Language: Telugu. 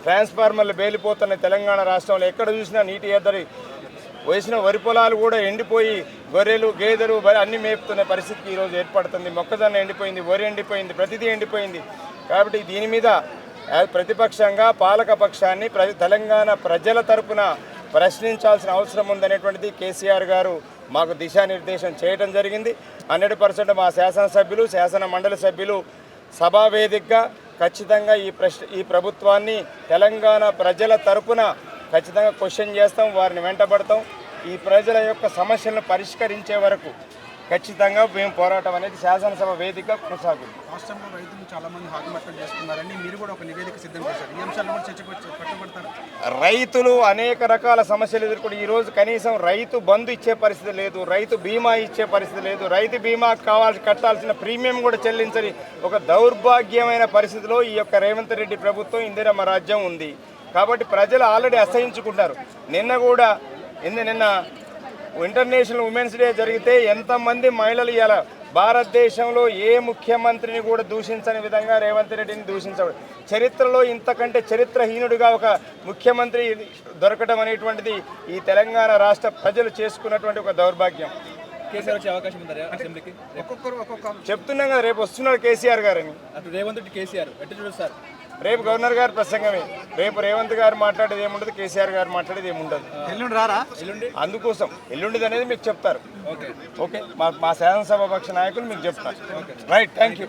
ట్రాన్స్ఫార్మర్లు బేలిపోతున్న తెలంగాణ రాష్ట్రంలో ఎక్కడ చూసినా నీటి ఎద్దడి వేసిన వరి పొలాలు కూడా ఎండిపోయి గొర్రెలు గేదెలు అన్నీ మేపుతున్న పరిస్థితికి ఈరోజు ఏర్పడుతుంది. మొక్కజొన్న ఎండిపోయింది, వరి ఎండిపోయింది, ప్రతిదీ ఎండిపోయింది. కాబట్టి దీని మీద ప్రతిపక్షంగా పాలక పక్షాన్ని తెలంగాణ ప్రజల తరపున ప్రశ్నించాల్సిన అవసరం ఉందనేటువంటిది కేసీఆర్ గారు మాకు దిశానిర్దేశం చేయడం జరిగింది. 100% మా శాసనసభ్యులు, శాసన మండలి సభ్యులు సభావేదికగా ఖచ్చితంగా ఈ ప్రభుత్వాన్ని తెలంగాణ ప్రజల తరపున ఖచ్చితంగా క్వశ్చన్ చేస్తాం, వారిని వెంటబడతాం. ఈ ప్రజల యొక్క సమస్యలను పరిష్కరించే వరకు ఖచ్చితంగా మేము పోరాటం అనేది శాసనసభ వేదికగా కొనసాగుతుంది. రాష్ట్రంలో రైతులు చాలామంది ఆత్మహత్యలు చేస్తున్నారని మీరు కూడా ఒక నివేదిక సిద్ధం చేశారు. ఈ అంశాలను కూడా చర్చకు పట్టుబడతారు. రైతులు అనేక రకాల సమస్యలు ఎదుర్కొని ఈరోజు కనీసం రైతు బంధు ఇచ్చే పరిస్థితి లేదు, రైతు బీమా ఇచ్చే పరిస్థితి లేదు, రైతు బీమా కట్టాల్సిన ప్రీమియం కూడా చెల్లించని ఒక దౌర్భాగ్యమైన పరిస్థితిలో ఈ యొక్క రేవంత్ రెడ్డి ప్రభుత్వం, ఇందిరమ్మ రాజ్యం ఉంది. కాబట్టి ప్రజలు ఆల్రెడీ అసహించుకుంటారు. నిన్న ఇంటర్నేషనల్ ఉమెన్స్ డే జరిగితే ఎంతమంది మహిళలు ఇలా భారతదేశంలో ఏ ముఖ్యమంత్రిని కూడా దూషించని విధంగా రేవంత్ రెడ్డిని దూషించాడు. చరిత్రలో ఇంతకంటే చరిత్రహీనుడిగా ఒక ముఖ్యమంత్రి దొరకడం అనేటువంటిది ఈ తెలంగాణ రాష్ట్ర ప్రజలు చేసుకున్నటువంటి ఒక దౌర్భాగ్యం. కేసీఆర్ వచ్చే అవకాశం ఉందా అసెంబ్లీకి? చెప్తున్నాం కదా, రేపు వస్తున్నాడు కేసీఆర్ గారని. అటు రేవంత్ రెడ్డి కేసీఆర్ ఎట్టు చూడదు సార్? రేపు గవర్నర్ గారి ప్రసంగమే. రేపు రేవంత్ గారు మాట్లాడేది ఏముండదు, కేసీఆర్ గారు మాట్లాడేది ఏముండదు. ఎల్లుండి రారా? అందుకోసం ఎల్లుండిది అనేది మీకు చెప్తారు. ఓకే, మా శాసనసభ పక్ష నాయకులు మీకు చెప్తారు. Right, thank you.